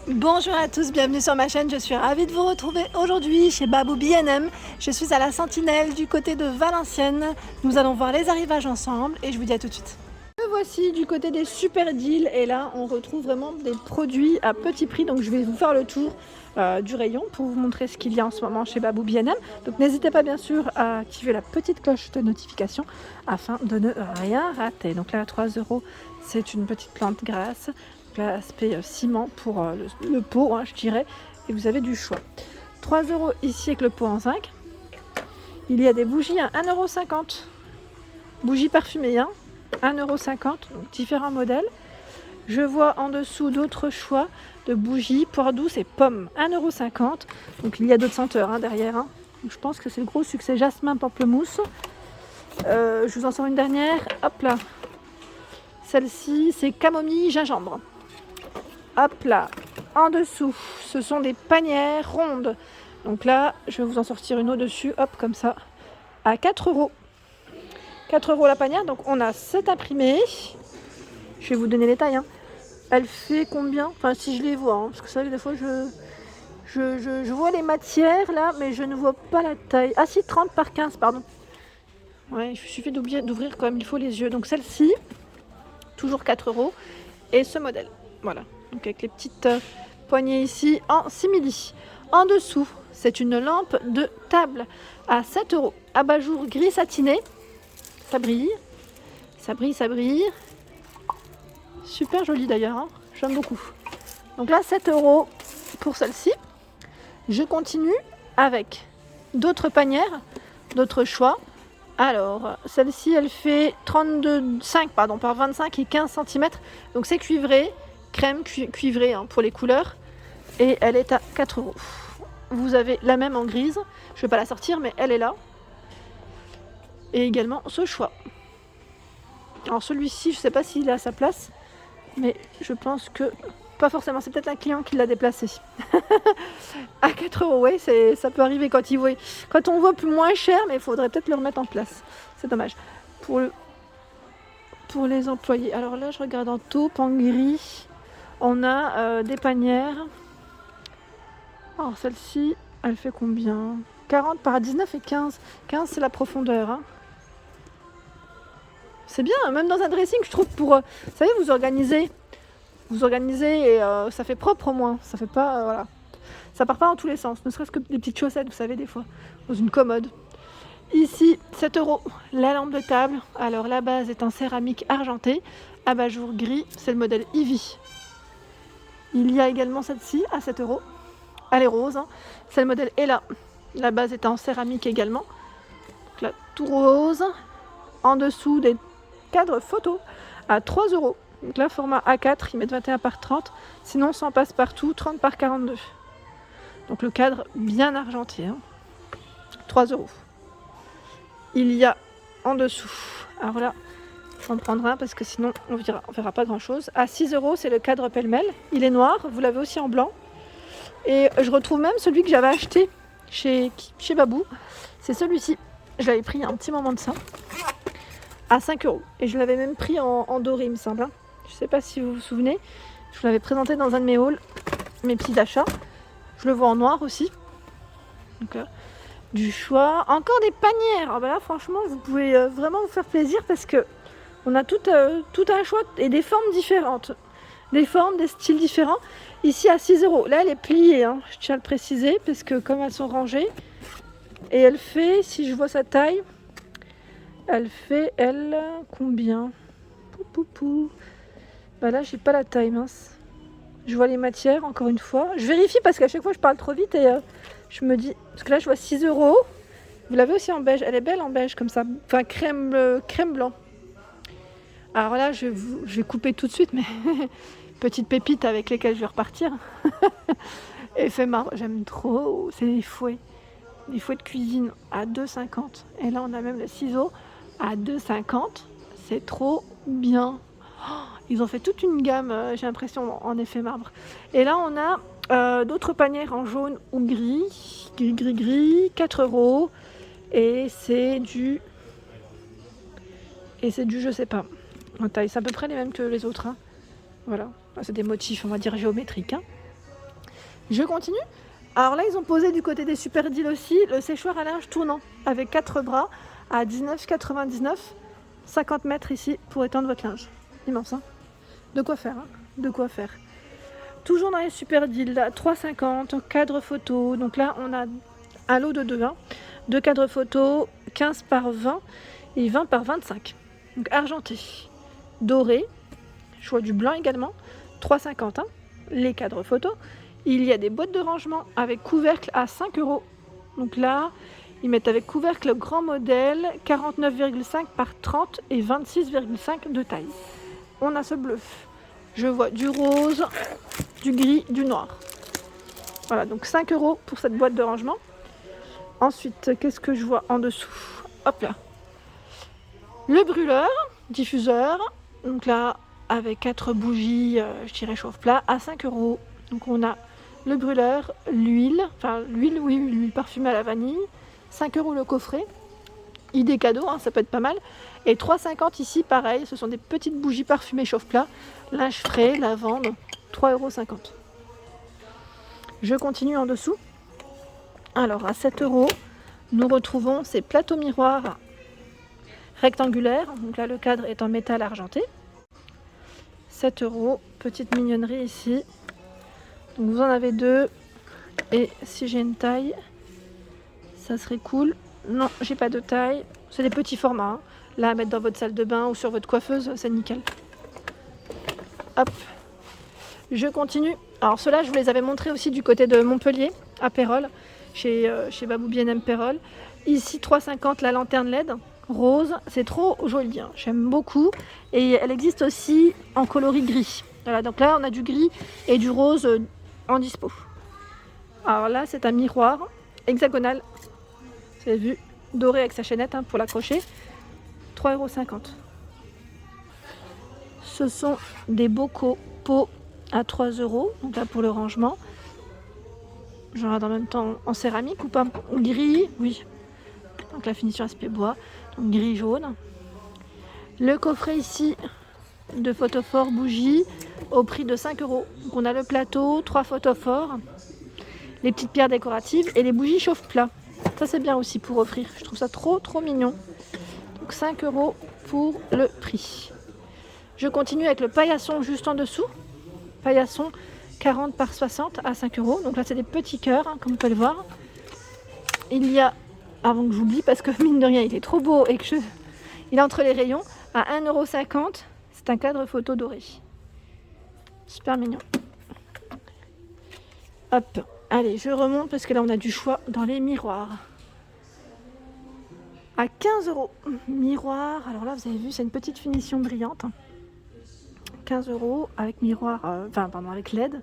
Bonjour à tous, bienvenue sur ma chaîne, je suis ravie de vous retrouver aujourd'hui chez Babou B&M. Je suis à la Sentinelle du côté de Valenciennes. Nous allons voir les arrivages ensemble et je vous dis à tout de suite. Me voici du côté des super deals et là on retrouve vraiment des produits à petit prix, donc je vais vous faire le tour du rayon pour vous montrer ce qu'il y a en ce moment chez Babou B&M. Donc n'hésitez pas bien sûr à activer la petite cloche de notification afin de ne rien rater. Donc là à 3 €, c'est une petite plante grasse. L'aspect ciment pour le pot, je dirais, et vous avez du choix. 3 € ici avec le pot en zinc. Il y a des bougies à 1,50 €. Bougies parfumées, 1,50 €, donc différents modèles. Je vois en dessous d'autres choix de bougies, poire douce et pommes, 1,50 €. Donc il y a d'autres senteurs derrière. Donc, je pense que c'est le gros succès. Jasmin, pamplemousse. Je vous en sors une dernière. Hop là. Celle-ci, c'est camomille, gingembre. Hop là, en dessous, ce sont des panières rondes. Donc là, je vais vous en sortir une au-dessus, hop, comme ça, à 4 €. 4 € la panière, donc on a cette imprimée. Je vais vous donner les tailles. Elle fait combien? Enfin, si je les vois, parce que ça, des fois, je vois les matières là, mais je ne vois pas la taille. Ah si, 30 par 15, pardon. Ouais, il suffit d'ouvrir comme il faut les yeux. Donc celle-ci, toujours 4 €, et ce modèle, voilà. Donc avec les petites poignées ici en simili. En dessous, c'est une lampe de table à 7 €. Abat-jour gris satiné. Ça brille. Ça brille, ça brille. Super joli d'ailleurs. J'aime beaucoup. Donc là, 7 € pour celle-ci. Je continue avec d'autres panières, d'autres choix. Alors, celle-ci, elle fait 32,5 par 25 et 15 cm. Donc c'est cuivré. Crème cuivrée pour les couleurs, et elle est à 4 €. Vous avez la même en grise, je ne vais pas la sortir, mais elle est là, et également ce choix. Alors celui-ci, je ne sais pas s'il est à sa place, mais je pense que pas forcément, c'est peut-être un client qui l'a déplacé. À 4 €, oui, ça peut arriver quand on voit plus moins cher, mais il faudrait peut-être le remettre en place, c'est dommage. Pour les employés, alors là je regarde en taupe, en gris. On a des panières. Alors celle-ci, elle fait combien? 40 par 19 et 15. 15, c'est la profondeur. C'est bien, même dans un dressing, je trouve, pour... vous savez, vous organisez et ça fait propre au moins. Ça fait pas... voilà. Ça part pas dans tous les sens. Ne serait-ce que des petites chaussettes, vous savez, des fois, dans une commode. Ici, 7 €, la lampe de table. Alors la base est en céramique argentée. Abat-jour gris, c'est le modèle Ivy. Il y a également celle-ci à 7 €. Elle est rose, c'est le modèle Ella. La base est en céramique également. Donc là, tout rose. En dessous, des cadres photos à 3 €. Donc là, format A4, ils mettent 21 par 30. Sinon, sans passe-partout, 30 par 42. Donc le cadre bien argenté. 3 €. Il y a en dessous. Alors là, je vais en prendre un parce que sinon, on verra pas grand-chose. À 6 €, c'est le cadre pêle-mêle. Il est noir, vous l'avez aussi en blanc. Et je retrouve même celui que j'avais acheté chez Babou. C'est celui-ci. Je l'avais pris il y a un petit moment de ça. À 5 €. Et je l'avais même pris en doré, il me semble. Je ne sais pas si vous vous souvenez. Je vous l'avais présenté dans un de mes hauls, mes petits achats. Je le vois en noir aussi. Donc là, du choix. Encore des panières. Alors là, franchement, vous pouvez vraiment vous faire plaisir parce que on a tout un choix et des formes différentes. Des formes, des styles différents. Ici à 6 €. Là, elle est pliée, je tiens à le préciser, parce que comme elles sont rangées, et elle fait, si je vois sa taille, elle fait, combien? Bah là, j'ai pas la taille, mince. Je vois les matières, encore une fois. Je vérifie parce qu'à chaque fois, je parle trop vite et je me dis... Parce que là, je vois 6 €. Vous l'avez aussi en beige. Elle est belle en beige, comme ça. Enfin, crème blanc. Alors là, je vais couper tout de suite, mais... Petites pépites avec lesquelles je vais repartir. Effet marbre, j'aime trop. C'est des fouets. Des fouets de cuisine à 2,50 €. Et là, on a même le ciseau à 2,50 €. C'est trop bien. Ils ont fait toute une gamme, j'ai l'impression, en effet marbre. Et là, on a d'autres panières en jaune ou gris. Gris, 4 €. Et c'est du... je sais pas. En taille, c'est à peu près les mêmes que les autres. Voilà. C'est des motifs, on va dire, géométriques. Je continue. Alors là, ils ont posé du côté des Super Deals aussi le séchoir à linge tournant avec 4 bras à 19,99 €, 50 mètres ici pour étendre votre linge. Immense, hein. De quoi faire, hein. De quoi faire. Toujours dans les Super Deals, là, 3,50 €, cadre photo. Donc là, on a un lot de 2, hein. 2 cadres photo, 15 par 20 et 20 par 25. Donc argenté, doré, choix du blanc également, 3,50 €, hein, les cadres photo. Il y a des boîtes de rangement avec couvercle à 5 €. Donc là, ils mettent avec couvercle grand modèle, 49,5 par 30 et 26,5 de taille. On a ce bleu. Je vois du rose, du gris, du noir. Voilà, donc 5 € pour cette boîte de rangement. Ensuite, qu'est-ce que je vois en dessous? Hop là. Le brûleur, diffuseur. Donc là, avec 4 bougies, je dirais chauffe-plat, à 5 €. Donc on a le brûleur, l'huile parfumée à la vanille. 5 € le coffret. Idée cadeau, hein, ça peut être pas mal. Et 3,50 € ici, pareil, ce sont des petites bougies parfumées chauffe-plat. Linge frais, lavande, 3,50 €. Je continue en dessous. Alors à 7 €, nous retrouvons ces plateaux miroirs rectangulaires. Donc là, le cadre est en métal argenté. 7 €, petite mignonnerie ici. Donc vous en avez 2. Et si j'ai une taille, ça serait cool. Non, j'ai pas de taille. C'est des petits formats, hein. Là, à mettre dans votre salle de bain ou sur votre coiffeuse, c'est nickel. Hop. Je continue. Alors ceux-là, je vous les avais montrés aussi du côté de Montpellier, à Pérol, chez Babou B&M Pérol. Ici, 3,50 € la lanterne LED. Rose, c'est trop joli, hein. J'aime beaucoup. Et elle existe aussi en coloris gris. Voilà, donc là, on a du gris et du rose en dispo. Alors là, c'est un miroir hexagonal. Vous avez vu, doré avec sa chaînette, hein, pour l'accrocher. 3,50 €. Ce sont des bocaux pots à 3 €. Donc là, pour le rangement. J'en ai en même temps en céramique ou pas? Gris, oui. Donc la finition aspect bois. Donc gris jaune. Le coffret ici de photophores bougies au prix de 5 €. Donc on a le plateau, 3 photophores, les petites pierres décoratives et les bougies chauffe-plat. Ça c'est bien aussi pour offrir. Je trouve ça trop mignon. Donc 5 € pour le prix. Je continue avec le paillasson juste en dessous. Paillasson 40 par 60 à 5 €. Donc là c'est des petits cœurs, hein, comme vous pouvez le voir. Il y a, avant que j'oublie, parce que mine de rien il est trop beau et que il est entre les rayons, à 1,50 €. C'est un cadre photo doré. Super mignon. Hop, allez, je remonte parce que là on a du choix dans les miroirs. À 15 €. Miroir, alors là vous avez vu, c'est une petite finition brillante. 15 € avec miroir, avec LED.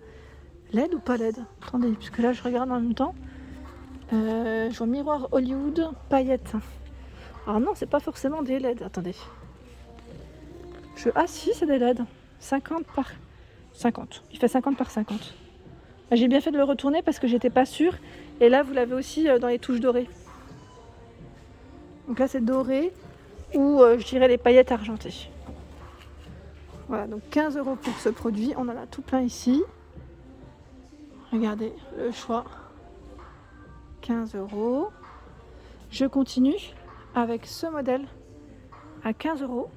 LED ou pas LED? Attendez, puisque là je regarde en même temps. Je vois miroir Hollywood, paillettes. Alors non, c'est pas forcément des LED. Attendez. Ah si, c'est des LED. 50 par 50. Il fait 50 par 50. J'ai bien fait de le retourner parce que j'étais pas sûre. Et là, vous l'avez aussi dans les touches dorées. Donc là, c'est doré ou je dirais les paillettes argentées. Voilà, donc 15 € pour ce produit. On en a tout plein ici. Regardez le choix. 15 €. Je continue avec ce modèle à 15 €.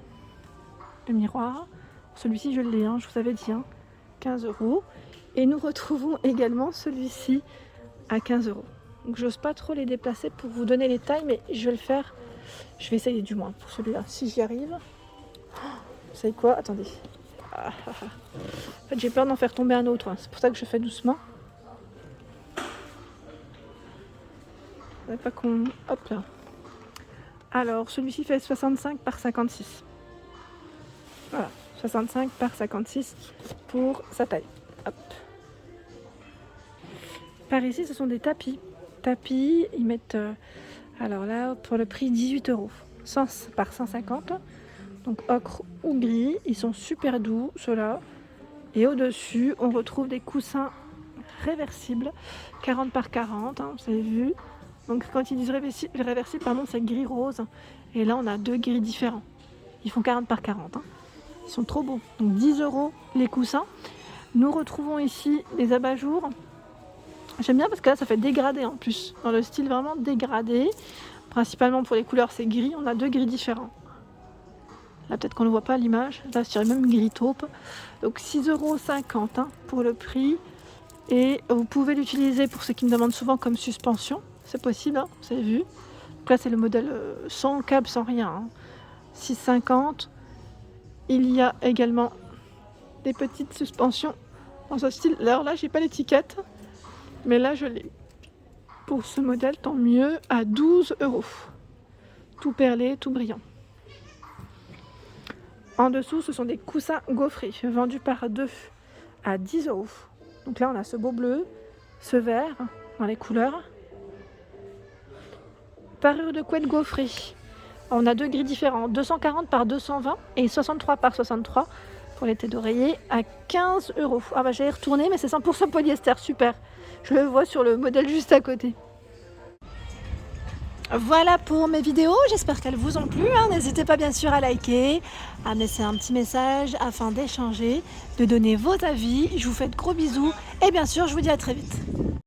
Le miroir. Celui-ci, je l'ai, hein, je vous avais dit. 15 €. Et nous retrouvons également celui-ci à 15 €. Donc j'ose pas trop les déplacer pour vous donner les tailles, mais je vais le faire. Je vais essayer du moins pour celui-là, si j'y arrive. Vous savez quoi? Attendez. En fait, j'ai peur d'en faire tomber un autre. C'est pour ça que je fais doucement. Pas qu'on... Hop là. Alors, celui-ci fait 65 par 56. Voilà, 65 par 56 pour sa taille. Hop. Par ici, ce sont des tapis. Tapis, ils mettent... alors là, pour le prix, 18 €. 100 par 150. Donc ocre ou gris. Ils sont super doux, ceux-là. Et au-dessus, on retrouve des coussins réversibles. 40 par 40, hein, vous avez vu. Donc quand ils disent réversible, c'est gris rose. Et là, on a 2 gris différents. Ils font 40 par 40. Hein. Ils sont trop beaux. Donc 10 € les coussins. Nous retrouvons ici des abat-jours J'aime bien parce que là ça fait dégradé en plus, dans le style vraiment dégradé. Principalement pour les couleurs c'est gris, on a 2 gris différents. Là peut-être qu'on ne voit pas à l'image, là je dirais même gris taupe. Donc 6,50 € hein, pour le prix. Et vous pouvez l'utiliser pour ceux qui me demandent souvent comme suspension, c'est possible, hein, vous avez vu. Donc là c'est le modèle sans câble, sans rien, hein. 6,50 €. Il y a également des petites suspensions dans ce style. Alors là j'ai pas l'étiquette, mais là je l'ai. Pour ce modèle, tant mieux, à 12 €. Tout perlé, tout brillant. En dessous, ce sont des coussins gaufrés, vendus par 2 à 10 €. Donc là, on a ce beau bleu, ce vert, dans les couleurs. Parure de couette gaufrée. On a 2 gris différents, 240 par 220 et 63 par 63 pour les têtes d'oreiller à 15 €. Ah bah j'allais retourner, mais c'est 100% polyester, super. Je le vois sur le modèle juste à côté. Voilà pour mes vidéos, j'espère qu'elles vous ont plu, hein. N'hésitez pas bien sûr à liker, à me laisser un petit message afin d'échanger, de donner vos avis. Je vous fais de gros bisous et bien sûr je vous dis à très vite.